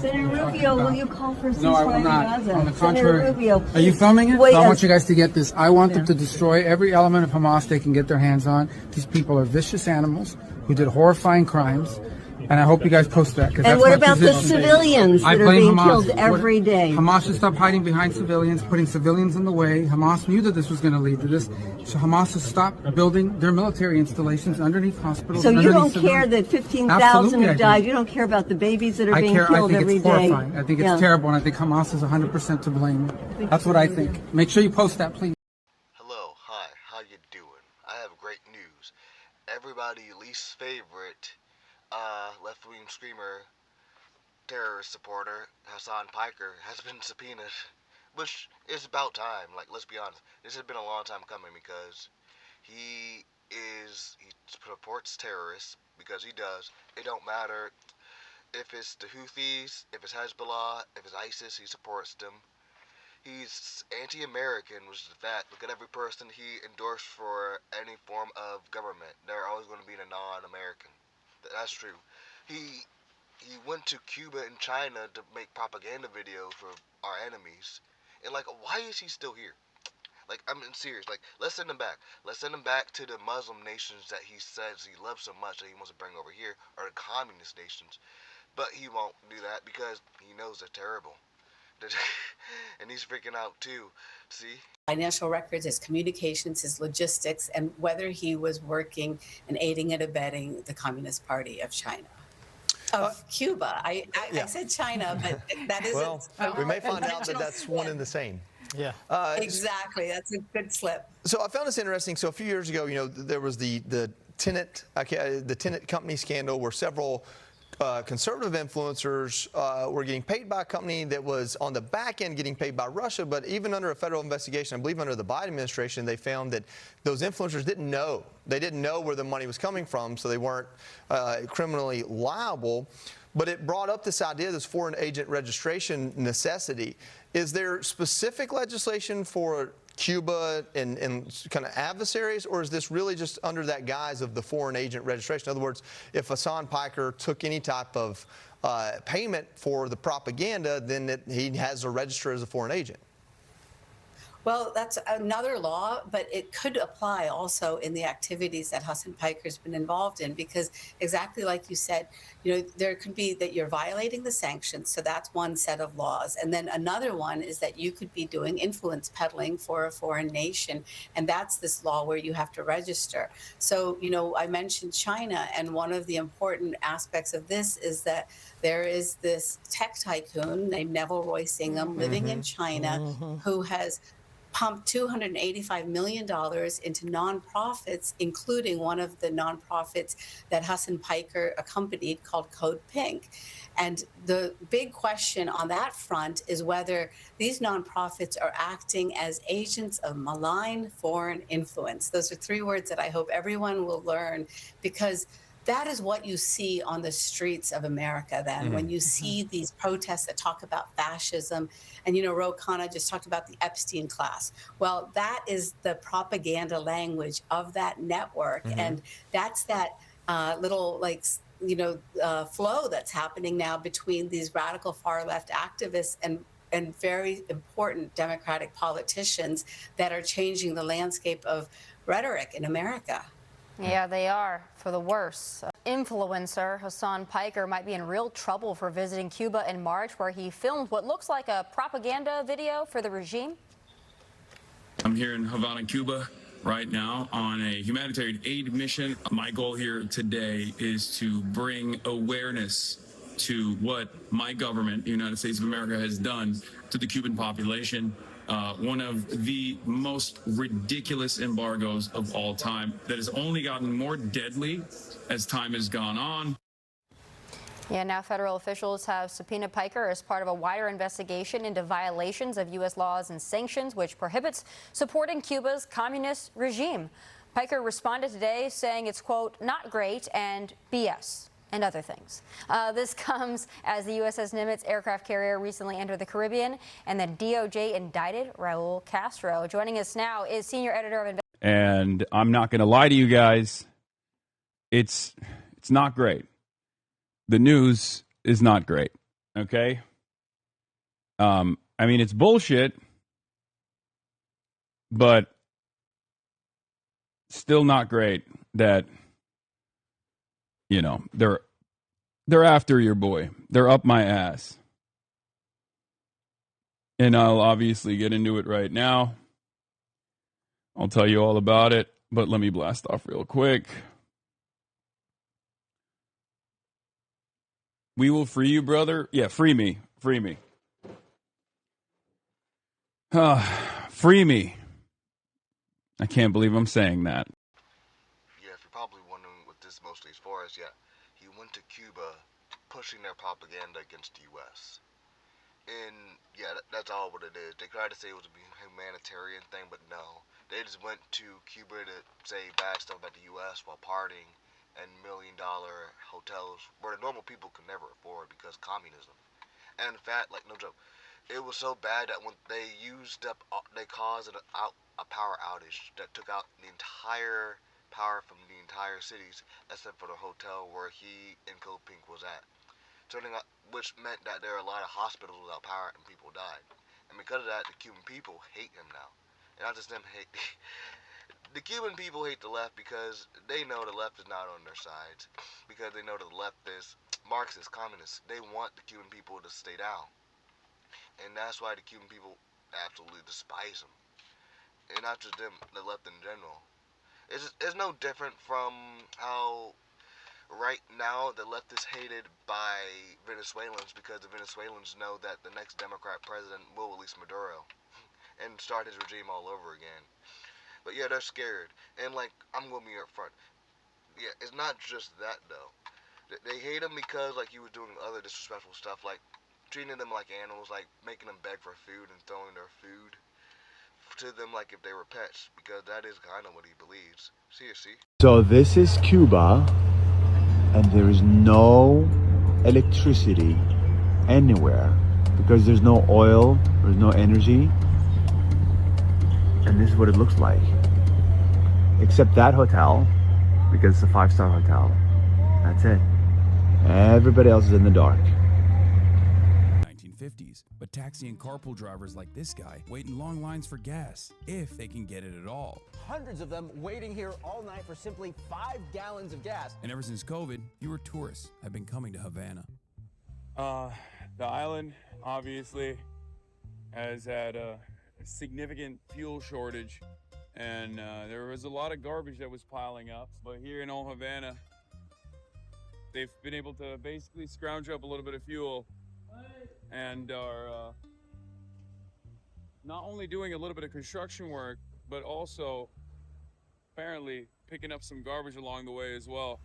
Senator Rubio, will you call for ceasefire? No, I will not. Gaza? On the contrary. Senator Rubio, are you filming it? wait, I want you guys to get this. I want them to destroy every element of Hamas they can get their hands on. These people are vicious animals who did horrifying crimes. And I hope you guys post that. And what about the civilians that are being killed every day? Hamas should stop hiding behind civilians, putting civilians in the way. Hamas knew that this was going to lead to this. So Hamas should stop building their military installations underneath hospitals. So you don't care that 15,000 have died? You don't care about the babies that are being killed every day? I think it's horrifying. I think it's terrible, and I think Hamas is 100% to blame. That's what I think. Make sure you post that, please. Hello, hi, how you doing? I have great news. Everybody's least favorite left-wing screamer, terrorist supporter, Hasan Piker, has been subpoenaed, which is about time. Like, let's be honest, this has been a long time coming because he supports terrorists, because he does. It don't matter if it's the Houthis, if it's Hezbollah, if it's ISIS, he supports them. He's anti-American, which is the fact. Look at every person he endorsed for any form of government. They're always going to be a non-American. That's true. He went to Cuba and China to make propaganda videos for our enemies. And, like, why is he still here? Like, I'm serious. Like, let's send him back. Let's send him back to the Muslim nations that he says he loves so much that he wants to bring over here, or the communist nations. But he won't do that because he knows they're terrible. And he's freaking out too. See? Financial records, his communications, his logistics, and whether he was working and aiding and abetting the Communist Party of China. Of Cuba. I said China, but that isn't. Well, we may find out that that's one and the same. Yeah. Exactly. That's a good slip. So I found this interesting. So a few years ago, you know, there was the tenant company scandal where several conservative influencers were getting paid by a company that was on the back end getting paid by Russia. But even under a federal investigation, I believe under the Biden administration, they found that those influencers didn't know. They didn't know where the money was coming from, so they weren't criminally liable. But it brought up this idea, this foreign agent registration necessity. Is there specific legislation for Cuba and kind of adversaries, or is this really just under that guise of the foreign agent registration? In other words, if Hasan Piker took any type of payment for the propaganda, then he has to register as a foreign agent. Well, that's another law, but it could apply also in the activities that Hasan Piker's been involved in, because exactly like you said, you know, there could be that you're violating the sanctions. So that's one set of laws. And then another one is that you could be doing influence peddling for a foreign nation. And that's this law where you have to register. So, you know, I mentioned China, and one of the important aspects of this is that there is this tech tycoon named Neville Roy Singham living in China who has pumped $285 million into nonprofits, including one of the nonprofits that Hasan Piker accompanied called Code Pink. And the big question on that front is whether these nonprofits are acting as agents of malign foreign influence. Those are three words that I hope everyone will learn, because that is what you see on the streets of America then, when you see these protests that talk about fascism. And, you know, Ro Khanna just talked about the Epstein class. Well, that is the propaganda language of that network. And that's that little, like, you know, flow that's happening now between these radical far left activists and very important Democratic politicians that are changing the landscape of rhetoric in America. Yeah, they are, for the worse. Influencer Hasan Piker might be in real trouble for visiting Cuba in March, where he filmed what looks like a propaganda video for the regime. I'm here in Havana, Cuba, right now on a humanitarian aid mission. My goal here today is to bring awareness to what my government, the United States of America, has done to the Cuban population. One of the most ridiculous embargoes of all time that has only gotten more deadly as time has gone on. Yeah, now federal officials have subpoenaed Piker as part of a wider investigation into violations of U.S. laws and sanctions, which prohibits supporting Cuba's communist regime. Piker responded today saying it's, quote, not great and BS. And other things. This comes as the USS Nimitz aircraft carrier recently entered the Caribbean, and the DOJ indicted Raul Castro. Joining us now is senior editor of And I'm not going to lie to you guys, it's not great. The news is not great. Okay? I mean, it's bullshit, but still not great that, you know, they're after your boy. They're up my ass. And I'll obviously get into it right now. I'll tell you all about it, but let me blast off real quick. We will free you, brother. Yeah, free me. Free me. Free me. I can't believe I'm saying that. Yeah, if you're probably wondering what this mostly is for, yeah, he went to Cuba pushing their propaganda against the U.S. And yeah, that's all what it is. They tried to say it was a humanitarian thing, but no. They just went to Cuba to say bad stuff about the U.S. while partying in million-dollar hotels where the normal people could never afford because communism. And in fact, like, no joke, it was so bad that when they caused a power outage that took out the entire power from the entire cities except for the hotel where he and Pink was at. Which meant that there are a lot of hospitals without power and people died. And because of that, the Cuban people hate him now. And not just them hate... The Cuban people hate the left because they know the left is not on their sides. Because they know the left is Marxist, communist. They want the Cuban people to stay down. And that's why the Cuban people absolutely despise them. And not just them, the left in general. It's no different from how right now the left is hated by Venezuelans because the Venezuelans know that the next Democrat president will release Maduro and start his regime all over again. But yeah, they're scared. And like, I'm going to be up front. Yeah, it's not just that though. They hate him because like he was doing other disrespectful stuff, like treating them like animals, like making them beg for food and throwing their food to them like if they were pets, because that is kind of what he believes. See. So this is Cuba, and there is no electricity anywhere because there's no oil, there's no energy, and this is what it looks like. Except that hotel, because it's a 5-star hotel. That's it. Everybody else is in the dark. 1950s, but taxi and carpool drivers like this guy wait in long lines for gas, if they can get it at all. Hundreds of them waiting here all night for simply 5 gallons of gas. And ever since COVID, fewer tourists have been coming to Havana. The island, obviously, has had a significant fuel shortage, and there was a lot of garbage that was piling up. But here in old Havana, they've been able to basically scrounge up a little bit of fuel and are not only doing a little bit of construction work, but also apparently picking up some garbage along the way as well.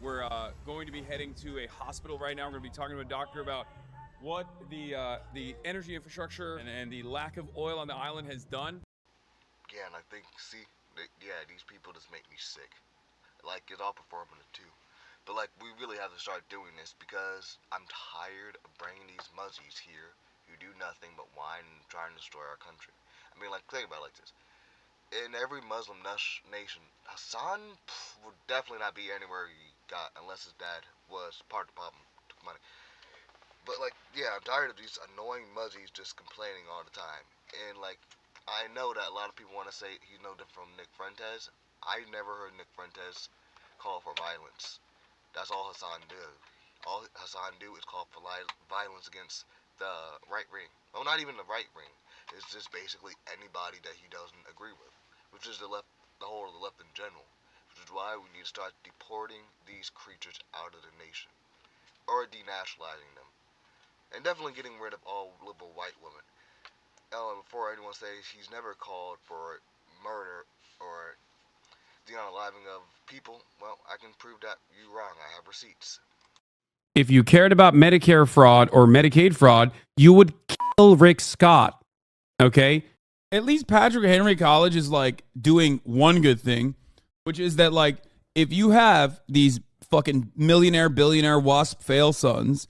We're going to be heading to a hospital right now. We're going to be talking to a doctor about what the energy infrastructure and the lack of oil on the island has done. Yeah, and I think, these people just make me sick. Like, it's all performative too. But like, we really have to start doing this because I'm tired of bringing these muzzies here who do nothing but whine and try and destroy our country. I mean, like, think about it like this. In every Muslim nation, Hasan would definitely not be anywhere he got unless his dad was part of the problem, took money. But like, yeah, I'm tired of these annoying muzzies just complaining all the time. And like, I know that a lot of people want to say he's no different from Nick Fuentes. I never heard Nick Fuentes call for violence. That's all Hasan do. All Hasan do is call for violence against the right wing. Well, not even the right wing. It's just basically anybody that he doesn't agree with, which is the whole of the left in general. Which is why we need to start deporting these creatures out of the nation, or denationalizing them, and definitely getting rid of all liberal white women. Before anyone says he's never called for murder or the unaliving of people, well, I can prove that you're wrong. I have receipts. If you cared about Medicare fraud or Medicaid fraud, you would kill Rick Scott. Okay? At least Patrick Henry College is like doing one good thing, which is that like if you have these fucking millionaire, billionaire WASP fail sons,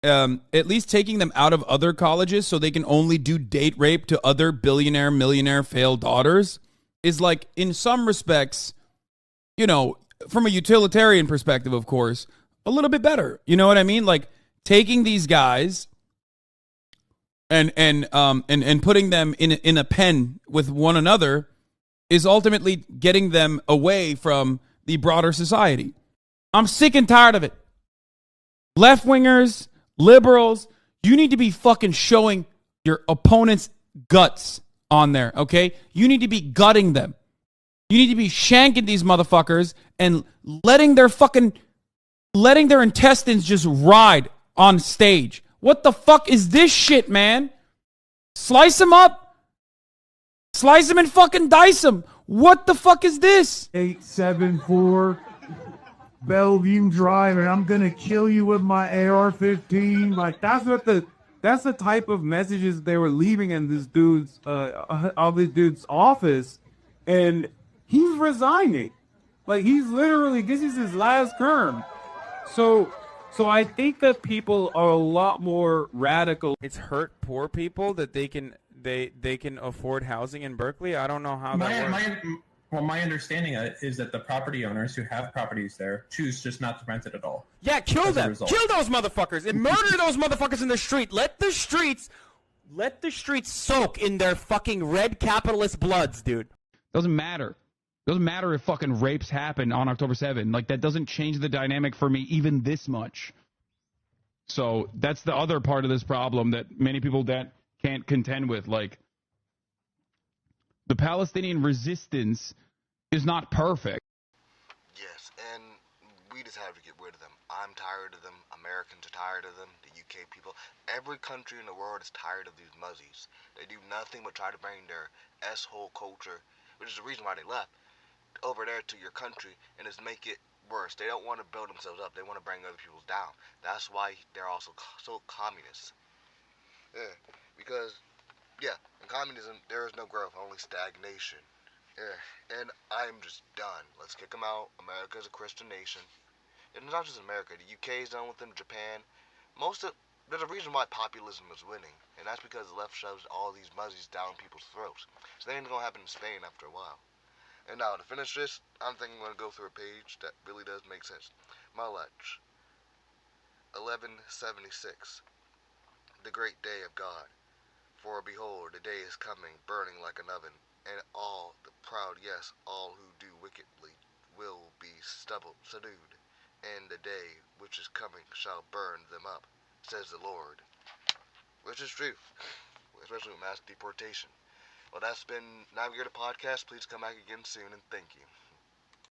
at least taking them out of other colleges so they can only do date rape to other billionaire, millionaire failed daughters is like, in some respects, you know, from a utilitarian perspective, of course, a little bit better. You know what I mean? Like taking these guys and putting them in a pen with one another is ultimately getting them away from the broader society. I'm sick and tired of it. Left-wingers, liberals, you need to be fucking showing your opponent's guts on there, okay? You need to be gutting them. You need to be shanking these motherfuckers and letting their intestines just ride on stage. What the fuck is this shit, man? Slice them up. Slice them and fucking dice them. What the fuck is this? 874 Bellevue Drive, and I'm gonna kill you with my AR-15. Like that's the type of messages they were leaving in this dude's office, and he's resigning. Like he's literally, this is his last term. So I think that people are a lot more radical. It's hurt poor people that they can afford housing in Berkeley. I don't know how that works. My understanding is that the property owners who have properties there choose just not to rent it at all. Yeah, kill them. Kill those motherfuckers and murder those motherfuckers in the street. Let the streets soak in their fucking red capitalist bloods, dude. Doesn't matter. Doesn't matter if fucking rapes happen on October 7. Like, that doesn't change the dynamic for me even this much. So that's the other part of this problem that many people that can't contend with. Like, the Palestinian resistance is not perfect. Yes, and we just have to get rid of them. I'm tired of them. Americans are tired of them. The UK people. Every country in the world is tired of these muzzies. They do nothing but try to bring their S-hole culture, which is the reason why they left, over there to your country and just make it worse. They don't want to build themselves up. They want to bring other people down. That's why they're also so communist. Yeah, because, yeah, in communism, there is no growth, only stagnation. Yeah, and I'm just done. Let's kick them out. America is a Christian nation. And it's not just America. The UK is done with them. Japan. There's a reason why populism is winning. And that's because the left shoves all these muzzies down people's throats. So that ain't going to happen in Spain after a while. And now, to finish this, I'm thinking I'm going to go through a page that really does make sense. Malech, 1176. The great day of God. For behold, the day is coming, burning like an oven, and all the proud, yes, all who do wickedly, will be subdued, and the day which is coming shall burn them up, says the Lord. Which is true, especially with mass deportation. Well, that's been Navigator Podcast. Please come back again soon, and thank you.